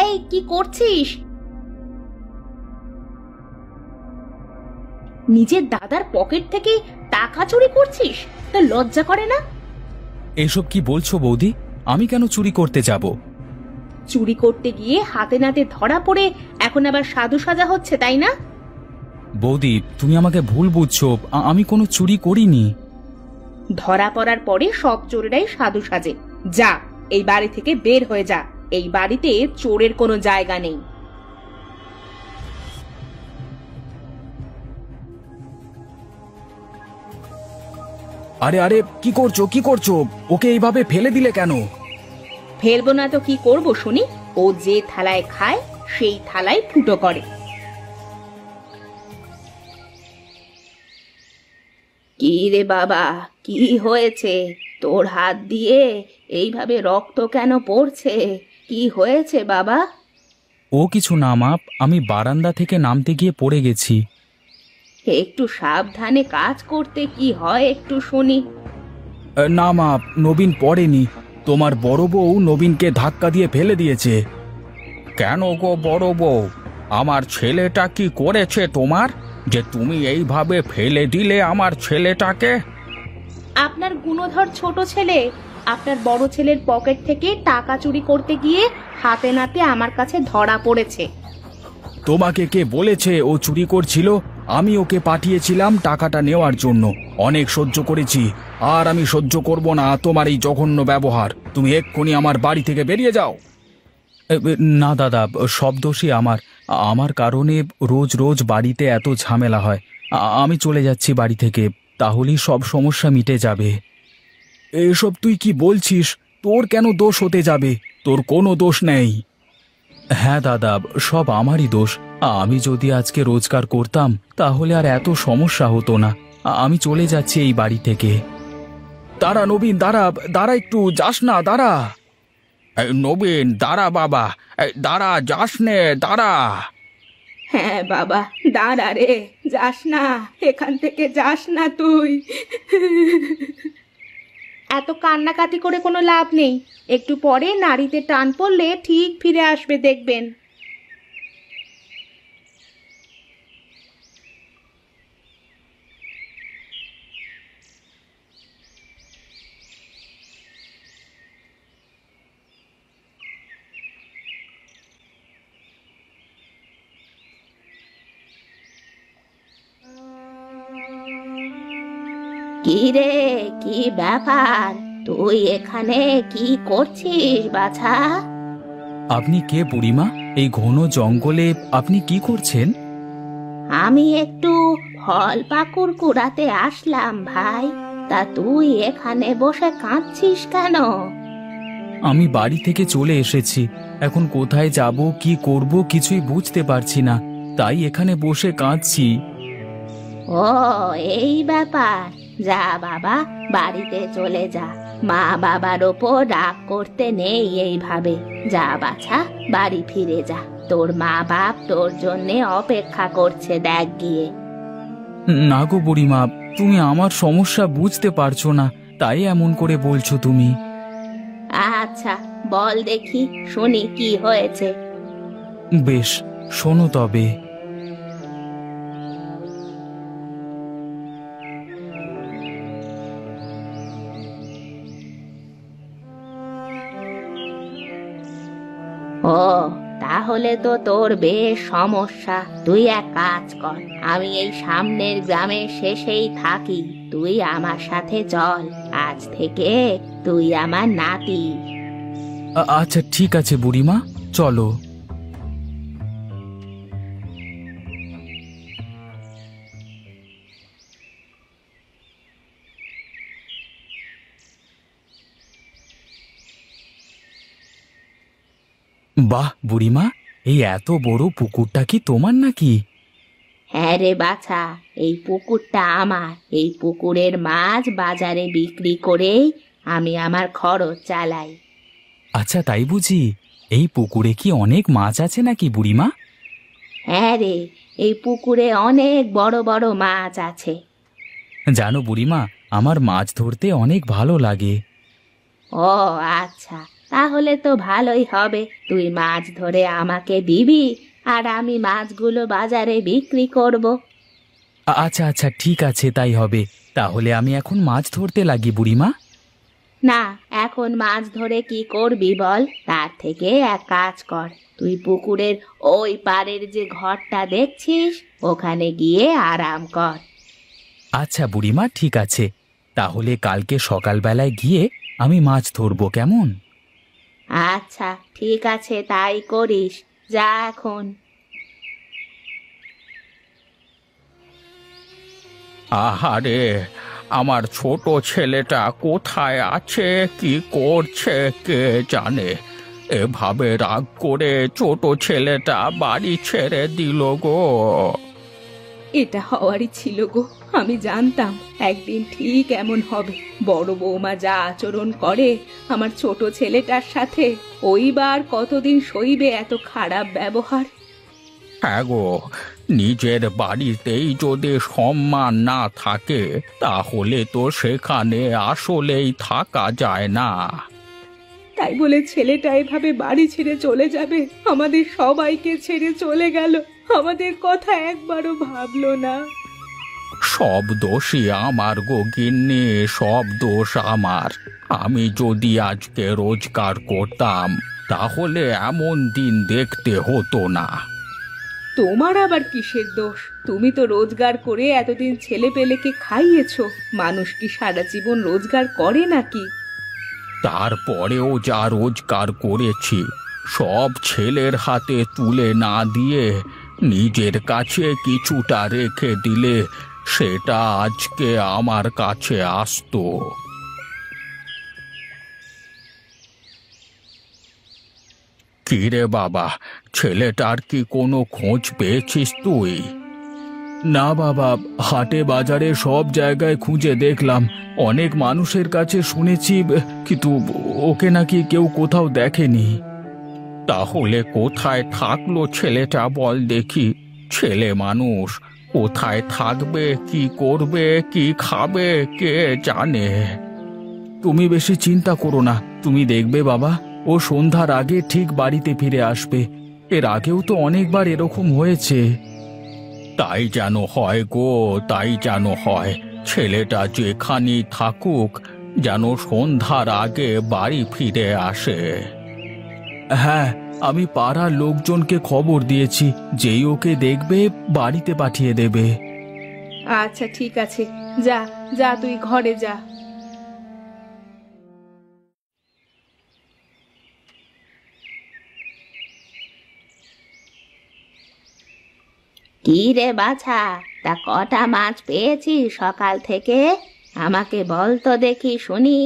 এই কি করছিস? নিজের দাদার পকেট থেকে টাকা চুরি করছিস? তোর লজ্জা করে না? এসব কি বলছো বৌদি? আমি কেন চুরি করতে যাব? চুরি করতে গিয়ে হাতে নাতে ধরা পড়ে এখন আবার সাধু সাজা হচ্ছে, তাই না? বৌদি, তুমি আমাকে ভুল বুঝছো। আমি কোনো চুরি করিনি। ধরা পড়ার পরে সব চোরেরাই সাধু সাজে। যা, এই বাড়ি থেকে বের হয়ে যা। এই বাড়িতে চোরের কোনো জায়গা নেই। আরে আরে, কি করছো কি করছো? ওকে এইভাবে ফেলে দিলে কেন? ফেলবো না তো কি করব শুনি? ও যে থালায় খায় সেই থালায় ফুটো করে। কি রে বাবা, কি হয়েছে? তোর হাত দিয়ে এইভাবে রক্ত কেন পড়ছে? কি হয়েছে বাবা? ও কিছু না মা, আমি বারান্দা থেকে নামতে গিয়ে পড়ে গেছি। একটু সাবধানে কাজ করতে কি হয় একটু শুনি। না মা, নবীন পড়েনি। তোমার বড় বউ নবীনকে ধাক্কা দিয়ে ফেলে দিয়েছে। কেন গো বড় বউ, আমার ছেলেটা কি করেছে তোমার, যে তুমি এইভাবে ফেলে দিলে আমার ছেলেটাকে? আপনার গুণধর ছোট ছেলে আপনার বড় ছেলের পকেট থেকে টাকা চুরি করতে গিয়ে হাতে নাতে আমার কাছে ধরা পড়েছে। তোমাকে কে বলেছে ও চুরি করছিল? আমি ওকে পাঠিয়েছিলাম টাকাটা নেওয়ার জন্য। অনেক সহ্য করেছি, আর আমি সহ্য করব না তোমার এই জঘন্য ব্যবহার। তুমি এক্ষুনি আমার বাড়ি থেকে বেরিয়ে যাও। না দাদা, সব দোষই আমার। আমার কারণে রোজ রোজ বাড়িতে এত ঝামেলা হয়। আমি চলে যাচ্ছি বাড়ি থেকে, তাহলেই সব সমস্যা মিটে যাবে। এসব তুই কি বলছিস? তোর কেন দোষ হতে যাবে? তোর কোনো দোষ নেই। হ্যাঁ দাদা, সব আমারই দোষ। আমি যদি আজকে রোজগার করতাম তাহলে আর এত সমস্যা হতো না। আমি চলে যাচ্ছি এই বাড়ি থেকে। দাঁড়া নবীন, দাঁড়া দাঁড়া, একটু যাস না, দাঁড়া। নবীন দাঁড়া বাবা, দাঁড়া, যাস নে, দাঁড়া। হ্যাঁ বাবা, দাঁড়া রে, যাস না, এখান থেকে যাস না তুই। এত কান্নাকাটি করে কোনো লাভ নেই। একটু পরে নাড়িতে টান পড়লে ঠিক ফিরে আসবে, দেখবেন। কি রে, কি ব্যাপার? তুই এখানে কি করছিস বাছা? আপনি কে বুড়িমা? এই ঘন জঙ্গলে আপনি কি করছেন? আমি একটু ফল পাকুড় কুড়াতে আসলাম ভাই। তা তুই এখানে বসে কাঁদছিস কেন? আমি বাড়ি থেকে চলে এসেছি। এখন কোথায় যাব, কি করব কিছুই বুঝতে পারছি না, তাই এখানে বসে কাঁদছি। ও, এই ব্যাপার। যা বাবা, বাড়িতে চলে যা। মা বাবার ওপর রাগ করতে নেই এইভাবে। যা বাছা, বাড়ি ফিরে যা। তোর মা বাপ তোর জন্যে অপেক্ষা করছে, দেখ গিয়ে। না গো বুড়িমা, তুমি আমার সমস্যা বুঝতে পারছো না, তাই এমন করে বলছো তুমি। আচ্ছা, বল দেখি, শুনি কি হয়েছে। বেশ, শোনো তবে। ও, তাহলে তো তোর বেশ সমস্যা। তুই এক কাজ কর, আমি এই সামনের গ্রামের শেষেই থাকি। তুই আমার সাথে চল। আজ থেকে তুই আমার নাতি। আচ্ছা ঠিক আছে বুড়িমা, চলো। বাহ বুড়িমা, এই এত বড় পুকুরটা কি তোমার নাকি? হ্যাঁ রে বাছা, এই পুকুরটা আমার। এই পুকুরের মাছ বাজারে বিক্রি করেই আমি আমার খরচ চালাই। আচ্ছা তাই বুঝি? এই পুকুরে কি অনেক মাছ আছে নাকি বুড়িমা? হ্যাঁ রে, এই পুকুরে অনেক বড় বড় মাছ আছে। জানো বুড়িমা, আমার মাছ ধরতে অনেক ভালো লাগে। ও আচ্ছা, তাহলে তো ভালোই হবে। তুই মাছ ধরে আমাকে দিবি, আর আমি মাছগুলো বাজারে বিক্রি করব। আচ্ছা আচ্ছা, ঠিক আছে, তাই হবে। তাহলে আমি এখন মাছ ধরতে লাগি বুড়িমা। না, এখন মাছ ধরে কি করবি বল? তার থেকে এক কাজ কর, তুই পুকুরের ওই পাড়ের যে ঘরটা দেখছিস ওখানে গিয়ে আরাম কর। আচ্ছা বুড়িমা, ঠিক আছে। তাহলে কালকে সকালবেলায় গিয়ে আমি মাছ ধরবো, কেমন? আচ্ছা ঠিক আছে, তাই করিস। যা এখন। আহারে, আমার ছোট ছেলেটা কোথায় আছে, কি করছে কে জানে। এভাবে রাগ করে ছোট ছেলেটা বাড়ি ছেড়ে দিল গো। এটা হওয়ারই ছিল গো, আমি জানতাম একদিন ঠিক এমন হবে। বড় বৌমা যা আচরণ করে আমার ছোট ছেলেটার সাথে, ওই বার কতদিন সইবে এত খারাপ ব্যবহার। হ্যাঁ গো, নিজের বাড়িতেই যদি সম্মান না থাকে তাহলে তো সেখানে আসলেই থাকা যায় না। তাই বলে ছেলেটা এভাবে বাড়ি ছেড়ে চলে যাবে? আমাদের সবাইকে ছেড়ে চলে গেল, আমাদের কথা একবারও ভাবলো না। সব দোষই আমার গো গিন্নি, সব দোষ আমার। আমি যদি আজকে রোজগার করতাম তাহলে এমন দিন দেখতে হতো না। তোমার আবার কিসের দোষ? তুমি তো রোজগার করে এতদিন ছেলে পেলেকে খাইয়েছো। মানুষ কি সারা জীবন রোজগার করে নাকি? তারপরেও যা রোজগার করেছি সব ছেলের হাতে তুলে না দিয়ে নিজের কাছে কিছুটা রেখে দিলে সেটা আজকে আমার কাছে আসতো। কি রে বাবা, ছেলেটার কি কোনো খোঁজ পেয়েছিস তুই? না বাবা, হাটে বাজারে সব জায়গায় খুঁজে দেখলাম, অনেক মানুষের কাছে শুনেছি, কিন্তু ওকে নাকি কেউ কোথাও দেখেনি। তাহলে কোথায় থাকলো ছেলেটা বল দেখি? ছেলে মানুষ, কোথায় থাকবে, কি করবে, কি খাবে কে জানে। তুমি বেশি চিন্তা করো না, তুমি দেখবে বাবা, ও সন্ধ্যার আগে ঠিক বাড়িতে ফিরে আসবে। এর আগেও তো অনেকবার এরকম হয়েছে। তাই যেন হয় গো, তাই যেন হয়। ছেলেটা যেখানেই থাকুক যেন সন্ধ্যার আগে বাড়ি ফিরে আসে। হ্যাঁ, আমি পাড়ার লোকজনকে খবর দিয়েছি, যেই ওকে দেখবে বাড়িতে পাঠিয়ে দেবে। আচ্ছা ঠিক আছে, যা যা, তুই ঘরে যা। কি রে বাছা, তা কটা মাছ পেয়েছিস সকাল থেকে? আমাকে বল তো দেখি শুনি।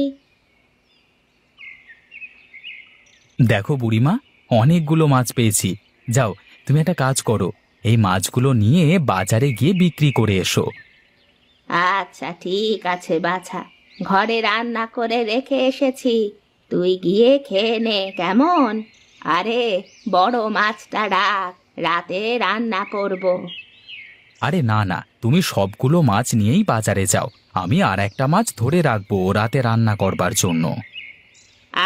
দেখো বুড়িমা, অনেকগুলো মাছ পেয়েছি। যাও, তুমি একটা কাজ করো, এই মাছগুলো নিয়ে বাজারে গিয়ে বিক্রি করে এসো। আচ্ছা ঠিক আছে বাছা, ঘরে রান্না করে রেখে এসেছি, তুই গিয়ে খেয়ে নে কেমন? আরে বড় মাছটা রাখ, রাতে রান্না করব। আরে না না, তুমি সবগুলো মাছ নিয়েই বাজারে যাও, আমি আর একটা মাছ ধরে রাখবো রাতে রান্না করবার জন্য।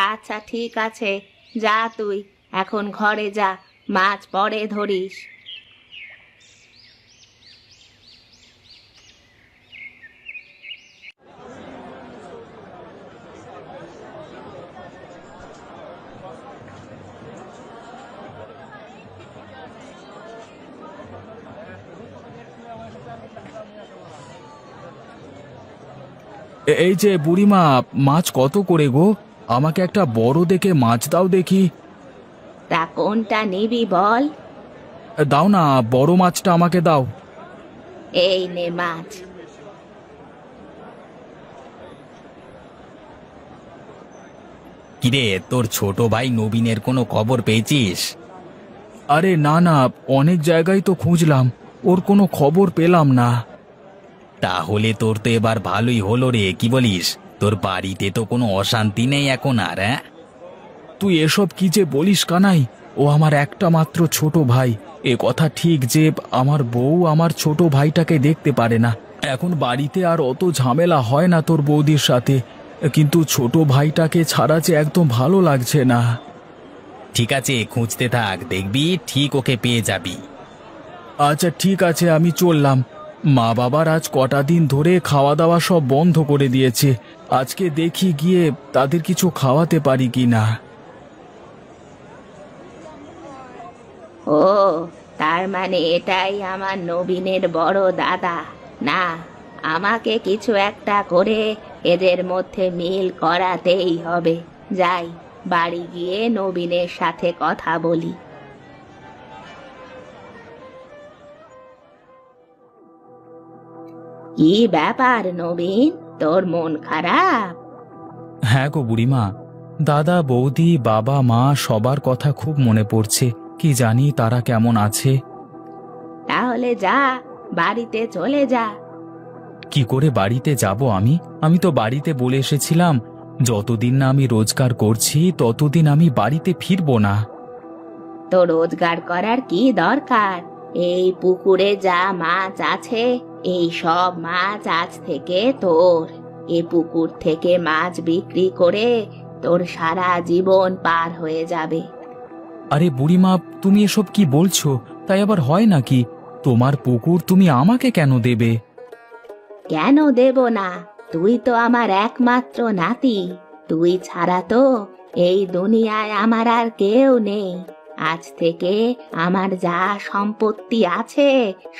আচ্ছা ঠিক আছে, যা তুই এখন ঘরে যা, মাছ পরে ধরিস। এই যে বুড়িমা, মাছ কত করে গো? আমাকে একটা বড় দেখে মাছ দাও দেখি। তা কোনটা নিবি বল? দাও না, বড় মাছটা আমাকে দাও। এই নে মাছ। কিরে, তোর ছোট ভাই নবীনের কোনো খবর পেয়েছিস? আরে না না, অনেক জায়গায় তো খুঁজলাম, ওর কোনো খবর পেলাম না। তাহলে তোর তো এবার ভালোই হলো রে, কি বলিস? তোর বাড়িতে তো কোনো অশান্তি নেই এখন আর। হ্যাঁ, তুই এসব কি যে বলিস কানাই, ও আমার একটা মাত্র ছোট ভাই। এ কথা ঠিক যে আমার বউ আমার ছোট ভাইটাকে দেখতে পারে না। এখন বাড়িতে আর অত ঝামেলা হয় না তোর বৌদির সাথে। কিন্তু ছোট ভাইটাকে ছাড়া যে একদম ভালো লাগছে না। ঠিক আছে, খুঁজতে থাক, দেখবি ঠিক ওকে পেয়ে যাবি। আচ্ছা ঠিক আছে, আমি চললাম। মা বাবার আজ কটা দিন ধরে খাওয়া দাওয়া সব বন্ধ করে দিয়েছে। আজকে দেখি গিয়ে তাদের কিছু খাওয়াতে পারি কি না। ও, তার মানে এটাই আমার নবীনের বড় দাদা। না, আমাকে কিছু একটা করে এদের মধ্যে মিল করাতেই হবে। যাই, বাড়ি গিয়ে নবীনের সাথে কথা বলি। কি ব্যাপার নবীন, তোর মন খারাপ? হ্যাঁ গো বুড়িমা, দাদা বৌদি বাবা মা সবার কথা খুব মনে পড়ছে। কি জানি তারা কেমন আছে। তাহলে যা, বাড়িতে চলে যা। কি করে বাড়িতে যাব আমি? আমি তো বাড়িতে বলে এসেছিলাম যতদিন না আমি রোজগার করছি ততদিন আমি বাড়িতে ফিরবো না। তো রোজগার করার কি দরকার? এই পুকুরে যা মাছ আছে, এই সব মাছ আজ থেকে তোর। এ পুকুর থেকে মাছ বিক্রি করে তোর সারা জীবন পার হয়ে যাবে। আরে বুড়িমা, তুমি এসব কি বলছো? তাই আবার হয় নাকি? তোমার পুকুর তুমি আমাকে কেন দেবে? কেন দেব না? তুই তো আমার একমাত্র নাতি। তুই ছাড়া তো এই দুনিয়ায় আমার আর কেউ নেই। আজ থেকে আমার যা সম্পত্তি আছে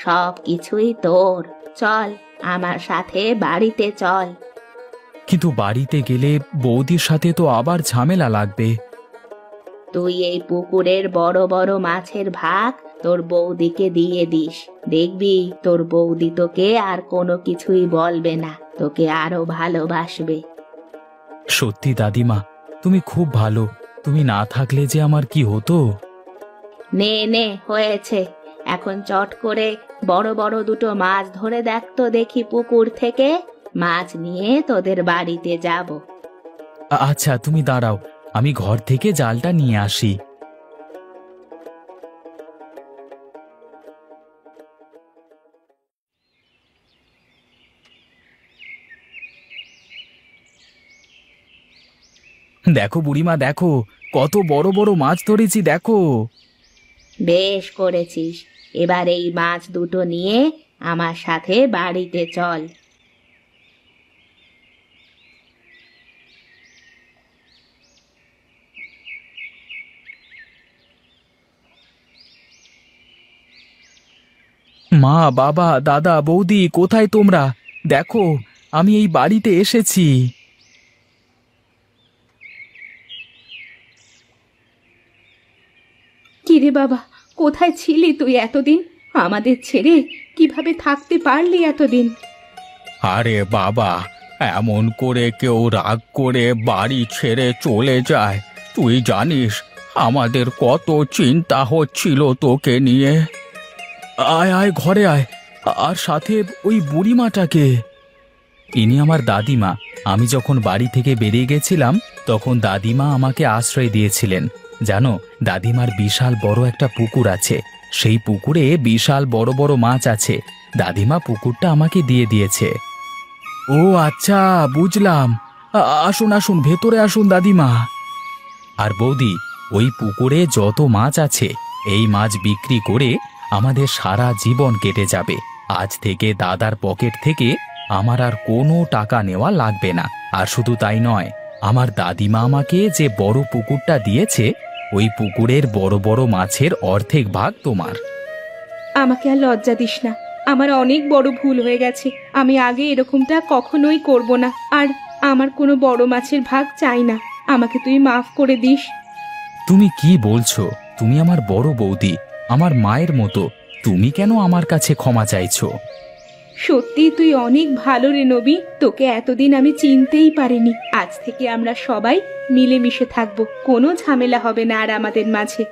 সব কিছুই তোর। চল, আমার সাথে বাড়িতে চল। কিন্তু বাড়িতে গেলে বৌদির সাথে তো আবার ঝামেলা লাগবে। তুই এই পুকুরের বড় বড় মাছের ভাগ তোর বৌদিকে দিয়ে দিস। দেখবি তোর বৌদি তোকে আর কোনো কিছুই বলবে না, তোকে আরো ভালোবাসবে। সত্যি দাদিমা, তুমি খুব ভালো। তুমি না থাকলে যে আমার কি হতো। নে নে, হয়েছে। এখন চট করে বড় বড় দুটো মাছ ধরে দেখ তো দেখি পুকুর থেকে। মাছ নিয়ে তোদের বাড়িতে যাব। আচ্ছা তুমি দাঁড়াও, আমি ঘর থেকে জালটা নিয়ে আসি। দেখো বুড়িমা, দেখো কত বড় বড় মাছ ধরেছি, দেখো। বেশ করেছিস। এবার এই মাছ দুটো নিয়ে আমার সাথে বাড়িতে চল। মা বাবা দাদা বৌদি কোথায় তোমরা? দেখো, আমি এই বাড়িতে এসেছি। কিরে বাবা, কোথায় ছিলি তুই এতদিন? আমাদের ছেড়ে কিভাবে থাকতে পারলি এতদিন? আরে বাবা, এমন করে কেউ রাগ করে বাড়ি ছেড়ে চলে যায়? তুই জানিস আমাদের কত চিন্তা হচ্ছিল তোকে নিয়ে। আয় আয়, ঘরে আয়। আর সাথে ওই বুড়িমাটাকে। ইনি আমার দাদিমা। আমি যখন বাড়ি থেকে বেরিয়ে গেছিলাম তখন দাদিমা আমাকে আশ্রয় দিয়েছিলেন। জানো, দাদিমার বিশাল বড় একটা পুকুর আছে। সেই পুকুরে বিশাল বড় বড় মাছ আছে। দাদিমা পুকুরটা আমাকে দিয়ে দিয়েছে। ও আচ্ছা, বুঝলাম। আসুন আসুন, ভেতরে আসুন দাদিমা। আর বৌদি, ওই পুকুরে যত মাছ আছে এই মাছ বিক্রি করে আমাদের সারা জীবন কেটে যাবে। আজ থেকে দাদার পকেট থেকে আমার আর কোনো টাকা নেওয়া লাগবে না। আর শুধু তাই নয়, আমার দাদিমা আমাকে যে বড় পুকুরটা দিয়েছে ওই পুকুরের বড় বড় মাছের অর্ধেক ভাগ তোমার। আমাকে আর লজ্জা দিস না। আমার অনেক বড় ভুল হয়ে গেছে। আমি আগে এরকমটা কখনোই করব না। আর আমার কোনো বড় মাছের ভাগ চাই না। আমাকে তুই মাফ করে দিস। তুমি কি বলছো? তুমি আমার বড় বৌদি, আমার মায়ের মতো। তুমি কেন আমার কাছে ক্ষমা চাইছো? সত্যি তুই অনেক ভালো রে নবী। তোকে এতদিন আমি চিনতেই পারিনি। আজ থেকে আমরা সবাই মিলেমিশে থাকবো। কোনো ঝামেলা হবে না আর আমাদের মাঝে।